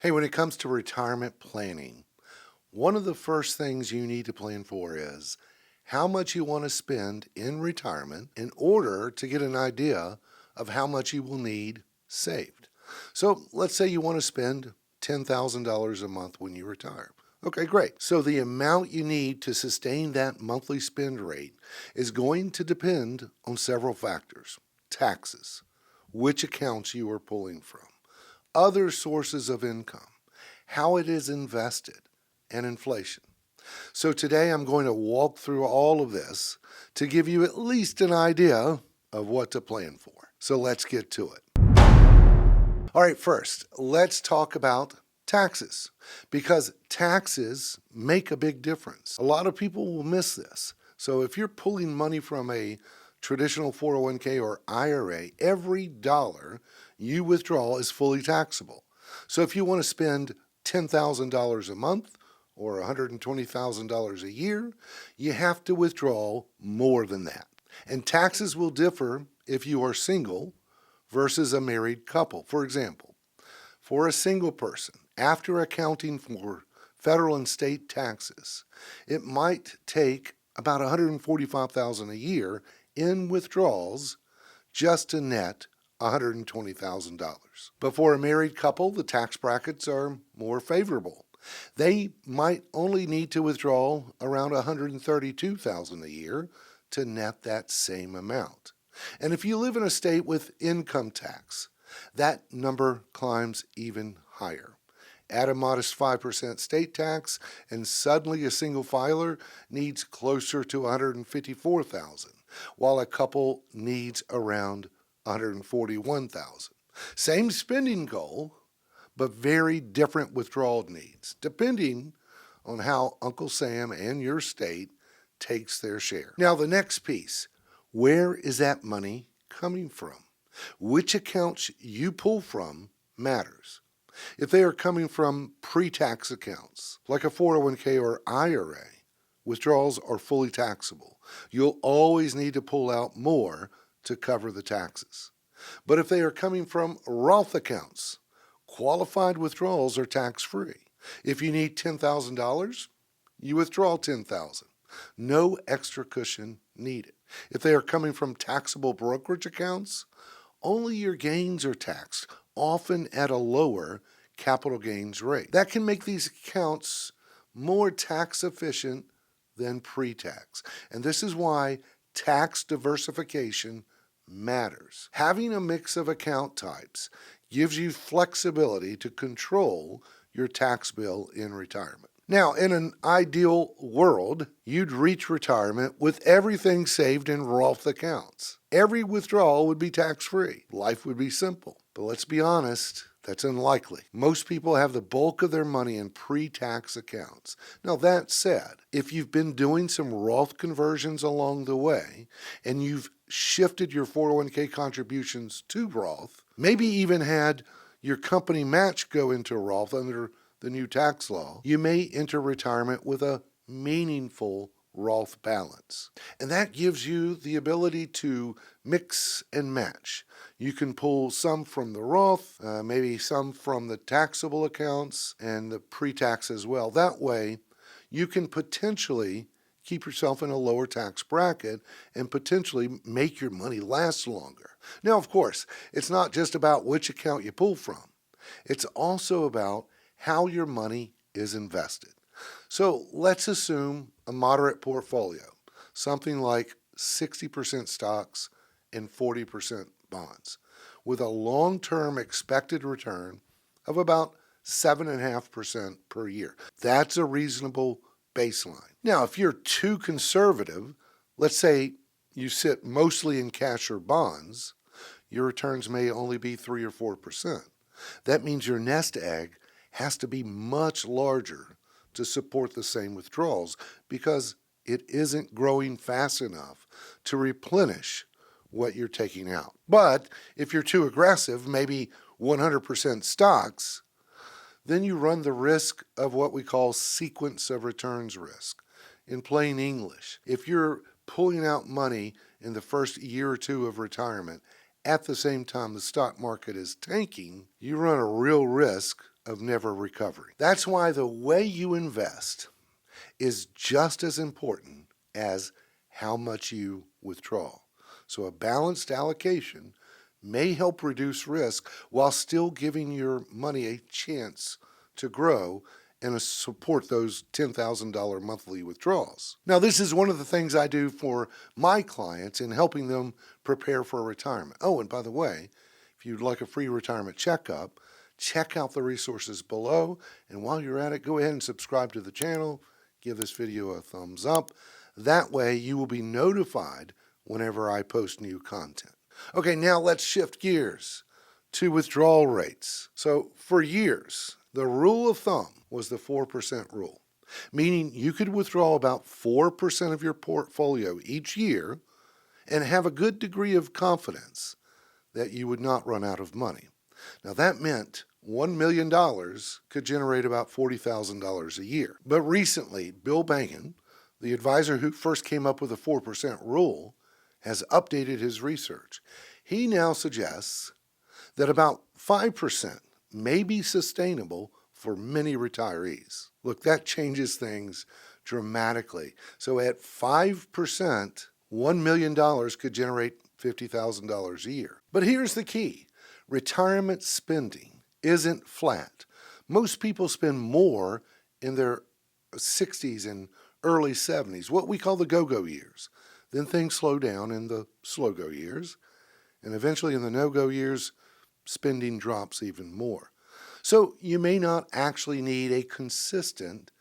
Hey, when it comes to retirement planning, one of the first things you need to plan for is how much you want to spend in retirement in order to get an idea of how much you will need saved. So let's say you want to spend $10,000 a month when you retire. Okay, great. So the amount you need to sustain that monthly spend rate is going to depend on several factors: taxes, which accounts you are pulling from, other sources of income, how it is invested, and inflation. So today I'm going to walk through all of this to give you at least an idea of what to plan for. So let's get to it. All right, first, let's talk about taxes, because taxes make a big difference. A lot of people will miss this. So if you're pulling money from a traditional 401k or IRA, every dollar you withdraw is fully taxable. So if you want to spend $10,000 a month or $120,000 a year, you have to withdraw more than that. And taxes will differ if you are single versus a married couple. For example, for a single person, after accounting for federal and state taxes, it might take about $145,000 a year in withdrawals just to net $120,000. But for a married couple, the tax brackets are more favorable. They might only need to withdraw around $132,000 a year to net that same amount. And if you live in a state with income tax, that number climbs even higher. Add a modest 5% state tax, and suddenly a single filer needs closer to $154,000, while a couple needs around $141,000. Same spending goal, but very different withdrawal needs, depending on how Uncle Sam and your state takes their share. Now, the next piece: where is that money coming from? Which accounts you pull from matters. If they are coming from pre-tax accounts, like a 401k or IRA, withdrawals are fully taxable. You'll always need to pull out more to cover the taxes. But if they are coming from Roth accounts, qualified withdrawals are tax-free. If you need $10,000, you withdraw $10,000. No extra cushion needed. If they are coming from taxable brokerage accounts, only your gains are taxed, often at a lower capital gains rate. That can make these accounts more tax efficient than pre-tax. And this is why tax diversification matters. Having a mix of account types gives you flexibility to control your tax bill in retirement. Now, in an ideal world, you'd reach retirement with everything saved in Roth accounts. Every withdrawal would be tax-free. Life would be simple. But let's be honest, that's unlikely. Most people have the bulk of their money in pre-tax accounts. Now, that said, if you've been doing some Roth conversions along the way and you've shifted your 401k contributions to Roth, maybe even had your company match go into Roth under the new tax law, you may enter retirement with a meaningful Roth balance. And that gives you the ability to mix and match. You can pull some from the Roth, maybe some from the taxable accounts and the pre-tax as well. That way, you can potentially keep yourself in a lower tax bracket and potentially make your money last longer. Now, of course, it's not just about which account you pull from. It's also about how your money is invested. So let's assume a moderate portfolio, something like 60% stocks and 40% bonds, with a long-term expected return of about 7.5% per year. That's a reasonable baseline. Now, if you're too conservative, let's say you sit mostly in cash or bonds, your returns may only be 3 or 4%. That means your nest egg has to be much larger to support the same withdrawals because it isn't growing fast enough to replenish what you're taking out. But if you're too aggressive, maybe 100% stocks, then you run the risk of what we call sequence of returns risk. In plain English, if you're pulling out money in the first year or two of retirement at the same time the stock market is tanking, you run a real risk of never recovering. That's why the way you invest is just as important as how much you withdraw. So a balanced allocation may help reduce risk while still giving your money a chance to grow and support those $10,000 monthly withdrawals. Now, this is one of the things I do for my clients in helping them prepare for retirement. Oh, and by the way, if you'd like a free retirement checkup, check out the resources below. And while you're at it, go ahead and subscribe to the channel. Give this video a thumbs up. That way you will be notified whenever I post new content. Okay, now let's shift gears to withdrawal rates. So for years, the rule of thumb was the 4% rule, meaning you could withdraw about 4% of your portfolio each year and have a good degree of confidence that you would not run out of money. Now that meant $1 million could generate about $40,000 a year. But recently, Bill Bangan, the advisor who first came up with the 4% rule, has updated his research. He now suggests that about 5% may be sustainable for many retirees. Look, that changes things dramatically. So at 5%, $1 million could generate $50,000 a year. But here's the key. Retirement spending isn't flat. Most people spend more in their 60s and early 70s, what we call the go-go years. Then things slow down in the slow-go years, and eventually in the no-go years, spending drops even more. So you may not actually need a consistent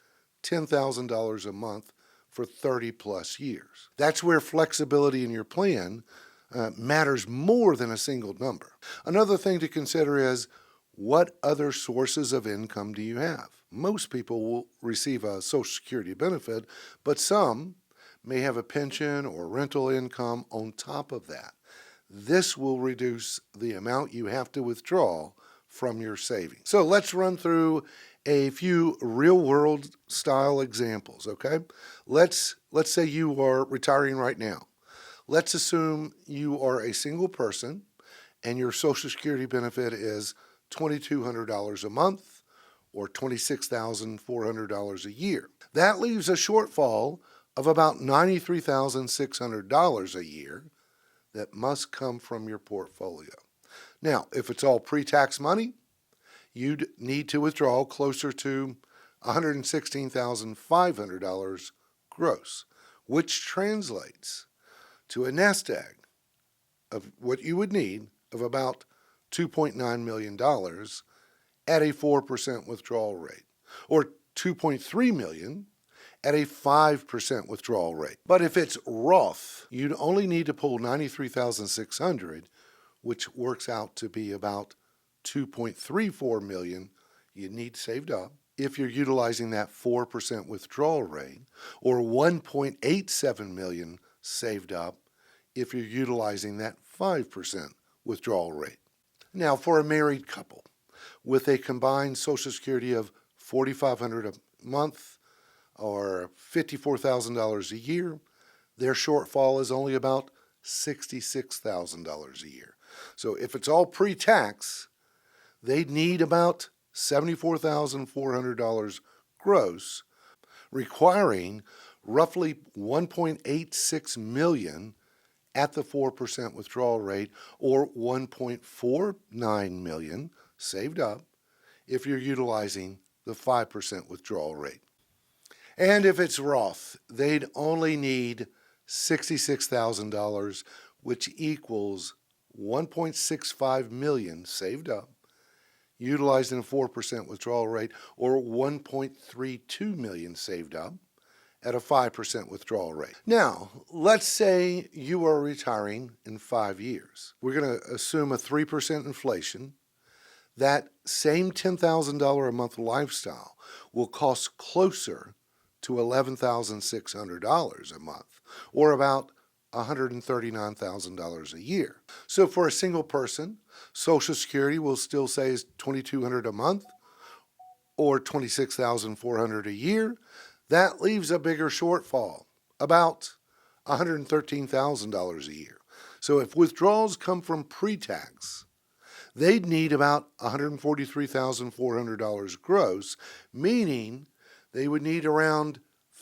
$10,000 a month for 30 plus years. That's where flexibility in your plan matters more than a single number. Another thing to consider is, what other sources of income do you have? Most people will receive a Social Security benefit, but some may have a pension or rental income on top of that. This will reduce the amount you have to withdraw from your savings. So let's run through a few real-world style examples, okay? Let's say you are retiring right now. Let's assume you are a single person and your Social Security benefit is $2,200 a month or $26,400 a year. That leaves a shortfall of about $93,600 a year that must come from your portfolio. Now, if it's all pre-tax money, you'd need to withdraw closer to $116,500 gross, which translates to a nest egg of what you would need of about $2.9 million at a 4% withdrawal rate, or $2.3 million at a 5% withdrawal rate. But if it's Roth, you'd only need to pull $93,600, which works out to be about $2.34 million you need saved up if you're utilizing that 4% withdrawal rate, or $1.87 million saved up if you're utilizing that 5% withdrawal rate. Now, for a married couple with a combined Social Security of $4,500 a month or $54,000 a year, their shortfall is only about $66,000 a year. So if it's all pre-tax, they'd need about $74,400 gross, requiring roughly $1.86 million at the 4% withdrawal rate, or $1.49 million saved up if you're utilizing the 5% withdrawal rate. And if it's Roth, they'd only need $66,000, which equals $1.65 million saved up, utilizing a 4% withdrawal rate, or $1.32 million saved up at a 5% withdrawal rate. Now, let's say you are retiring in 5 years. We're going to assume a 3% inflation. That same $10,000 a month lifestyle will cost closer to $11,600 a month, or about $139,000 a year. So for a single person, Social Security will still say is $2,200 a month or $26,400 a year. That leaves a bigger shortfall, about $113,000 a year. So if withdrawals come from pre-tax, they'd need about $143,400 gross, meaning they would need around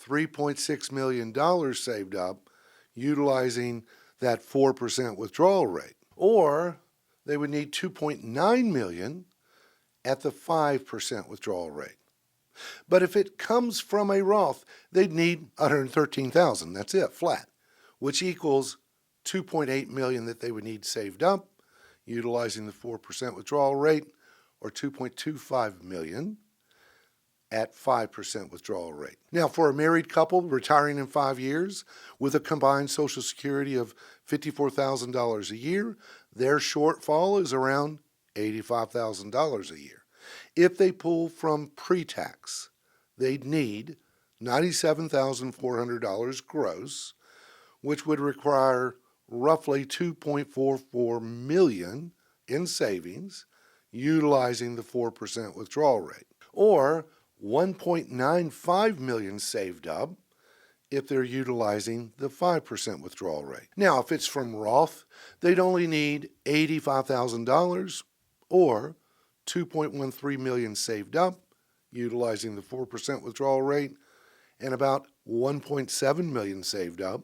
$3.6 million saved up utilizing that 4% withdrawal rate. Or they would need $2.9 million at the 5% withdrawal rate. But if it comes from a Roth, they'd need $113,000. That's it, flat, which equals $2.8 million that they would need saved up utilizing the 4% withdrawal rate, or $2.25 million at 5% withdrawal rate. Now, for a married couple retiring in 5 years with a combined Social Security of $54,000 a year, their shortfall is around $85,000 a year. If they pull from pre-tax, they'd need $97,400 gross, which would require roughly $2.44 million in savings utilizing the 4% withdrawal rate, or $1.95 million saved up if they're utilizing the 5% withdrawal rate. Now, if it's from Roth, they'd only need $85,000 or $2.13 million saved up utilizing the 4% withdrawal rate, and about $1.7 million saved up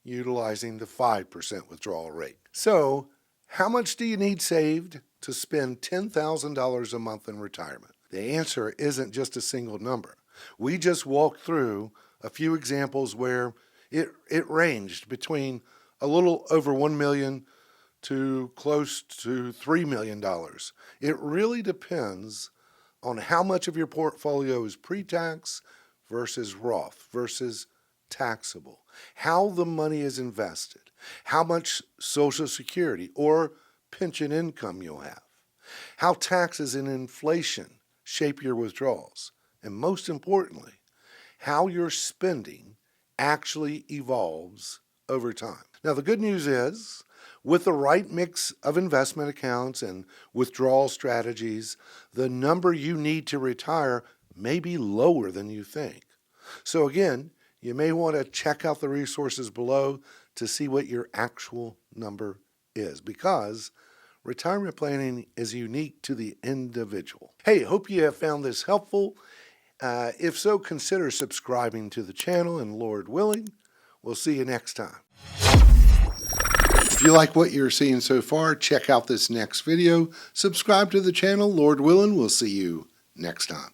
utilizing the 5% withdrawal rate. So, how much do you need saved to spend $10,000 a month in retirement? The answer isn't just a single number. We just walked through a few examples where it ranged between a little over $1 million to close to $3 million. It really depends on how much of your portfolio is pre-tax versus Roth versus taxable, how the money is invested, how much Social Security or pension income you'll have, how taxes and inflation shape your withdrawals, and most importantly, how your spending actually evolves over time. Now, the good news is, with the right mix of investment accounts and withdrawal strategies, the number you need to retire may be lower than you think. So again, you may want to check out the resources below to see what your actual number is, because retirement planning is unique to the individual. Hey, hope you have found this helpful. If so, consider subscribing to the channel, and Lord willing, we'll see you next time. If you like what you're seeing so far, check out this next video. Subscribe to the channel. Lord willing, we'll see you next time.